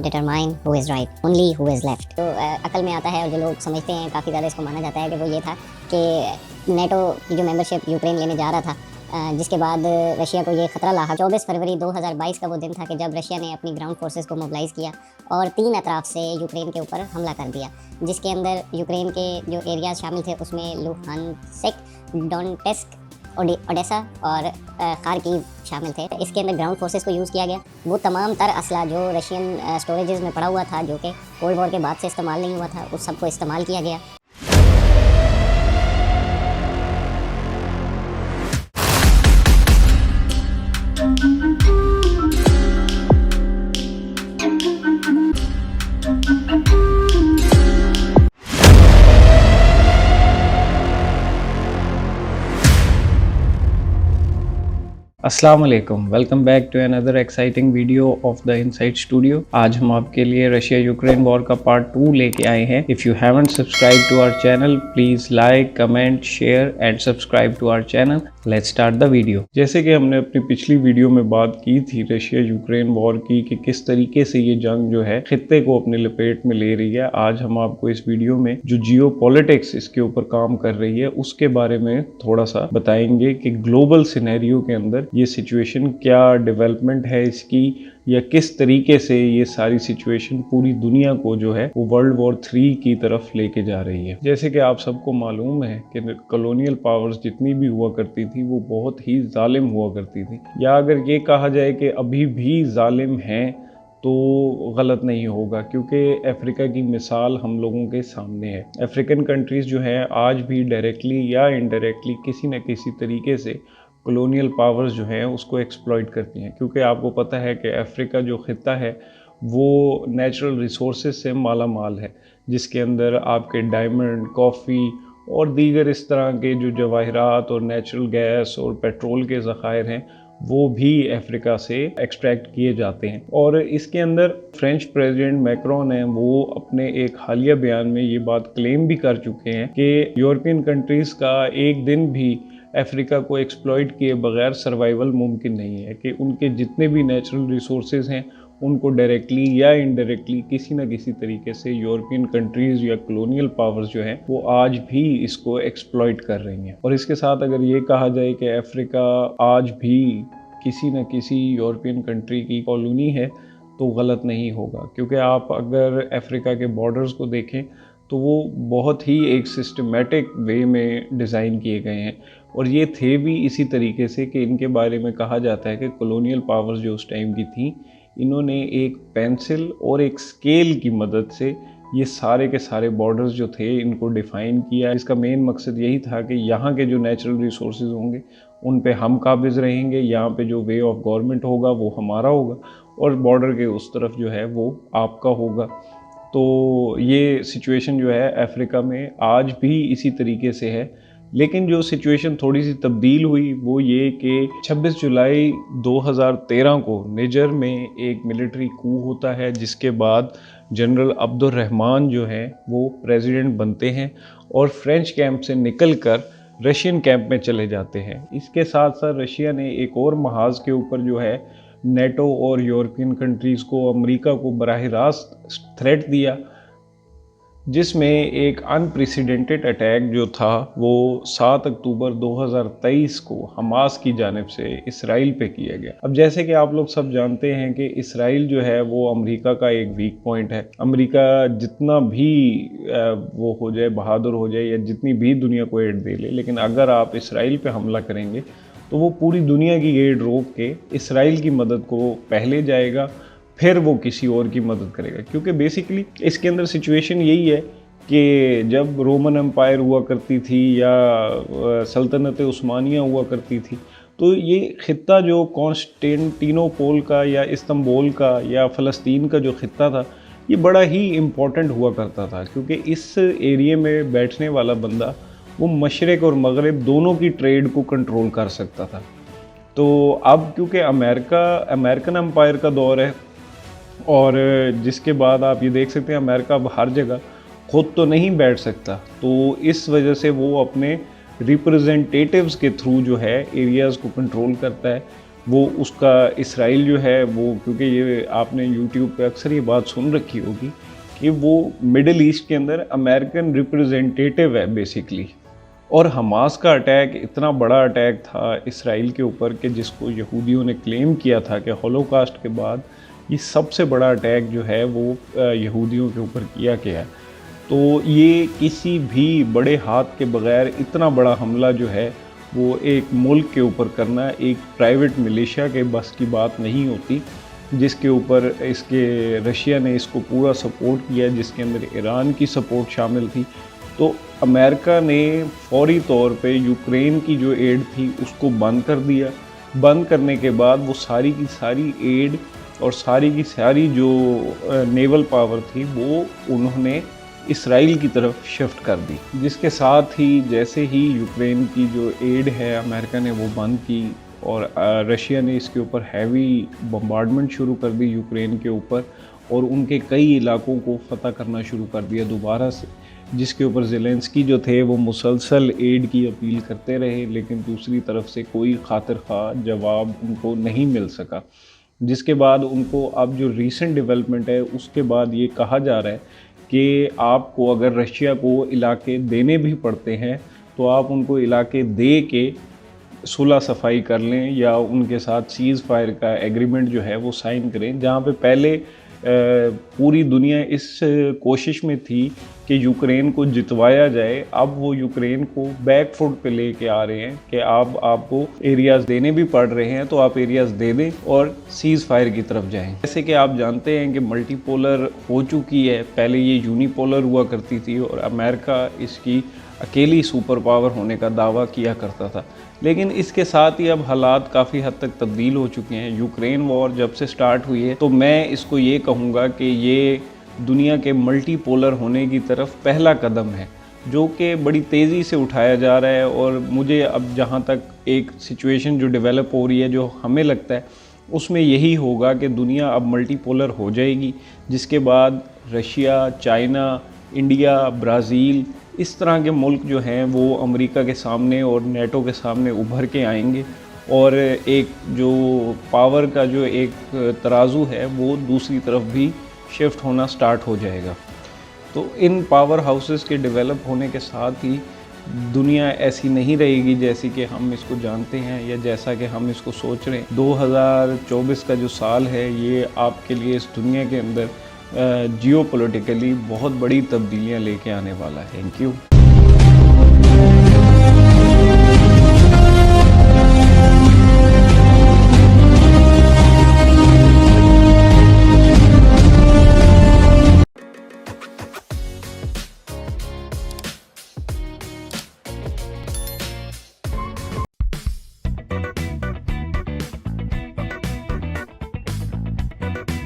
determine who is right, only who is left. तो अकल में आता है और जो लोग समझते हैं, काफ़ी ज़्यादा इसको माना जाता है कि वो ये था कि नेटो की जो मेंबरशिप यूक्रेन लेने जा रहा था, जिसके बाद रशिया को ये खतरा लाहा। 24 फरवरी 2022 का वो दिन था कि जब रशिया ने अपनी ग्राउंड फोर्सेस को मोबिलाइज़ किया और 3 अतराफ से यूक्रेन के ऊपर हमला कर दिया, जिसके अंदर यूक्रेन के जो एरियाज शामिल थे उसमें लुहानस्क, डोनेट्स्क, ओडेसा और खार्किव शामिल थे। इसके अंदर ग्राउंड फोर्सेस को यूज़ किया गया। वो तमाम तर असला जो रशियन स्टोरेजेस में पड़ा हुआ था, जो कि कोल्ड वॉर के बाद से इस्तेमाल नहीं हुआ था, उस सबको इस्तेमाल किया गया। अस्सलाम वालेकुम, welcome back to another exciting video of the inside studio. आज हम आपके लिए रशिया यूक्रेन वॉर का पार्ट 2 लेके आए हैं। If you haven't subscribed to our channel, please like, comment, share and subscribe to our channel. Let's start the video. जैसे कि हमने अपनी पिछली वीडियो में बात की थी रशिया यूक्रेन वॉर की कि किस तरीके से ये जंग जो है खित्ते को अपने लपेट में ले रही है, आज हम आपको इस वीडियो में जो जियो पॉलिटिक्स इसके ऊपर काम कर रही है उसके बारे में थोड़ा सा बताएंगे कि ग्लोबल सिनेरियो के अंदर ये सिचुएशन क्या डेवलपमेंट है इसकी, या किस तरीके से ये सारी सिचुएशन पूरी दुनिया को जो है वो वर्ल्ड वॉर 3 की तरफ लेके जा रही है। जैसे कि आप सबको मालूम है कि कॉलोनियल पावर्स जितनी भी हुआ करती थी वो बहुत ही जालिम हुआ करती थी, या अगर ये कहा जाए कि अभी भी जालिम हैं तो गलत नहीं होगा, क्योंकि अफ्रीका की मिसाल हम लोगों के सामने है। अफ्रीकन कंट्रीज़ जो हैं आज भी डायरेक्टली या इनडायरेक्टली किसी न किसी तरीके से कॉलोनियल पावर्स जो हैं उसको एक्सप्लॉइट करती हैं, क्योंकि आपको पता है कि अफ्रीका जो खित्ता है वो नेचुरल रिसोर्सेज से माला माल है, जिसके अंदर आपके डायमंड, कॉफ़ी और दीगर इस तरह के जो जवाहरात और नेचुरल गैस और पेट्रोल के ज़खायर हैं वो भी अफ्रीका से एक्सट्रैक्ट किए जाते हैं। और इसके अंदर फ्रेंच प्रेसिडेंट मैक्रोन हैं, वो अपने एक हालिया बयान में ये बात क्लेम भी कर चुके हैं कि यूरोपियन कंट्रीज़ का एक दिन भी अफ्रीका को एक्सप्लॉइट किए बगैर सर्वाइवल मुमकिन नहीं है, कि उनके जितने भी नेचुरल रिसोर्सेज हैं उनको डायरेक्टली या इनडायरेक्टली किसी न किसी तरीके से यूरोपियन कंट्रीज़ या कॉलोनियल पावर्स जो हैं वो आज भी इसको एक्सप्लॉइट कर रही हैं। और इसके साथ अगर ये कहा जाए कि अफ्रीका आज भी किसी न किसी यूरोपियन कंट्री की कॉलोनी है तो गलत नहीं होगा, क्योंकि आप अगर अफ्रीका के बॉर्डर्स को देखें तो वो बहुत ही एक सिस्टमेटिक वे में डिज़ाइन किए गए हैं, और ये थे भी इसी तरीके से कि इनके बारे में कहा जाता है कि कॉलोनियल पावर्स जो उस टाइम की थी, इन्होंने एक पेंसिल और एक स्केल की मदद से ये सारे के सारे बॉर्डर्स जो थे इनको डिफ़ाइन किया। इसका मेन मकसद यही था कि यहाँ के जो नेचुरल रिसोर्सेज होंगे उन पे हम काबिज़ रहेंगे, यहाँ पे जो वे ऑफ गवर्नमेंट होगा वो हमारा होगा, और बॉर्डर के उस तरफ जो है वो आपका होगा। तो ये सिचुएशन जो है अफ्रीका में आज भी इसी तरीके से है। लेकिन जो सिचुएशन थोड़ी सी तब्दील हुई वो ये कि 26 जुलाई 2013 को निजर में एक मिलिट्री कू होता है, जिसके बाद जनरल अब्दुर्रहमान जो हैं वो प्रेसिडेंट बनते हैं और फ्रेंच कैंप से निकलकर रशियन कैंप में चले जाते हैं। इसके साथ साथ रशिया ने एक और महाज के ऊपर जो है नेटो और यूरोपियन कंट्रीज़ को, अमेरिका को बराह रास्त थ्रेट दिया, जिसमें एक अनप्रेसिडेंटेड अटैक जो था वो 7 अक्टूबर 2023 को हमास की जानिब से इसराइल पे किया गया। अब जैसे कि आप लोग सब जानते हैं कि इसराइल जो है वो अमेरिका का एक वीक पॉइंट है। अमेरिका जितना भी वो हो जाए, बहादुर हो जाए, या जितनी भी दुनिया को एड दे ले, लेकिन अगर आप इसराइल पे हमला करेंगे तो वो पूरी दुनिया की एड रोक के इसराइल की मदद को पहले जाएगा, फिर वो किसी और की मदद करेगा। क्योंकि बेसिकली इसके अंदर सिचुएशन यही है कि जब रोमन एम्पायर हुआ करती थी या सल्तनत उस्मानिया हुआ करती थी, तो ये खित्ता जो कॉन्स्टेंटिनोपोल का या इस्तांबुल का या फ़लस्तीन का जो खित्ता था ये बड़ा ही इम्पोर्टेंट हुआ करता था, क्योंकि इस एरिए में बैठने वाला बंदा वो मशरक़ और मगरिब दोनों की ट्रेड को कंट्रोल कर सकता था। तो अब क्योंकि अमेरिकन एम्पायर का दौर है, और जिसके बाद आप ये देख सकते हैं अमेरिका अब हर जगह खुद तो नहीं बैठ सकता, तो इस वजह से वो अपने रिप्रेजेंटेटिव्स के थ्रू जो है एरियाज़ को कंट्रोल करता है। वो उसका इसराइल जो है वो, क्योंकि ये आपने यूट्यूब पे अक्सर ये बात सुन रखी होगी कि वो मिडिल ईस्ट के अंदर अमेरिकन रिप्रेजेंटेटिव है बेसिकली। और हमास का अटैक इतना बड़ा अटैक था इसराइल के ऊपर कि जिसको यहूदियों ने क्लेम किया था कि होलोकास्ट के बाद ये सबसे बड़ा अटैक जो है वो यहूदियों के ऊपर किया गया है। तो ये किसी भी बड़े हाथ के बग़ैर इतना बड़ा हमला जो है वो एक मुल्क के ऊपर करना एक प्राइवेट मिलिशिया के बस की बात नहीं होती, जिसके ऊपर इसके रशिया ने इसको पूरा सपोर्ट किया, जिसके अंदर ईरान की सपोर्ट शामिल थी। तो अमेरिका ने फौरी तौर पे यूक्रेन की जो एड थी उसको बंद कर दिया। बंद करने के बाद वो सारी की सारी एड और सारी की सारी जो नेवल पावर थी वो उन्होंने इसराइल की तरफ शिफ्ट कर दी, जिसके साथ ही जैसे ही यूक्रेन की जो एड है अमेरिका ने वो बंद की और रशिया ने इसके ऊपर हैवी बम्बार्डमेंट शुरू कर दी यूक्रेन के ऊपर, और उनके कई इलाकों को फतह करना शुरू कर दिया दोबारा से, जिसके ऊपर ज़ेलेंस्की जो थे वो मुसलसल एड की अपील करते रहे, लेकिन दूसरी तरफ से कोई खातिर ख़्वाह जवाब उनको नहीं मिल सका। जिसके बाद उनको अब जो रीसेंट डेवलपमेंट है उसके बाद ये कहा जा रहा है कि आपको अगर रशिया को इलाके देने भी पड़ते हैं तो आप उनको इलाके दे के सुलह सफाई कर लें या उनके साथ सीज़ फायर का एग्रीमेंट जो है वो साइन करें। जहाँ पे पहले पूरी दुनिया इस कोशिश में थी कि यूक्रेन को जितवाया जाए, अब वो यूक्रेन को बैक फुट पे लेके आ रहे हैं कि आपको एरियाज़ देने भी पड़ रहे हैं तो आप एरियाज़ दे दें और सीज़ फायर की तरफ जाएं। जैसे कि आप जानते हैं कि मल्टीपोलर हो चुकी है, पहले ये यूनिपोलर हुआ करती थी और अमेरिका इसकी अकेली सुपर पावर होने का दावा किया करता था, लेकिन इसके साथ ही अब हालात काफ़ी हद तक तब्दील हो चुके हैं। यूक्रेन वॉर जब से स्टार्ट हुई है तो मैं इसको ये कहूँगा कि ये दुनिया के मल्टीपोलर होने की तरफ पहला कदम है, जो कि बड़ी तेज़ी से उठाया जा रहा है। और मुझे अब जहाँ तक एक सिचुएशन जो डेवलप हो रही है जो हमें लगता है उसमें यही होगा कि दुनिया अब मल्टीपोलर हो जाएगी, जिसके बाद रशिया, चाइना, इंडिया, ब्राज़ील, इस तरह के मुल्क जो हैं वो अमेरिका के सामने और नेटो के सामने उभर के आएंगे और एक जो पावर का जो एक तराजू है वो दूसरी तरफ भी शिफ्ट होना स्टार्ट हो जाएगा। तो इन पावर हाउसेस के डेवलप होने के साथ ही दुनिया ऐसी नहीं रहेगी जैसी कि हम इसको जानते हैं या जैसा कि हम इसको सोच रहे हैं। 2024 का जो साल है ये आपके लिए इस दुनिया के अंदर जियोपॉलिटिकली बहुत बड़ी तब्दीलियां लेके आने वाला है। Thank you.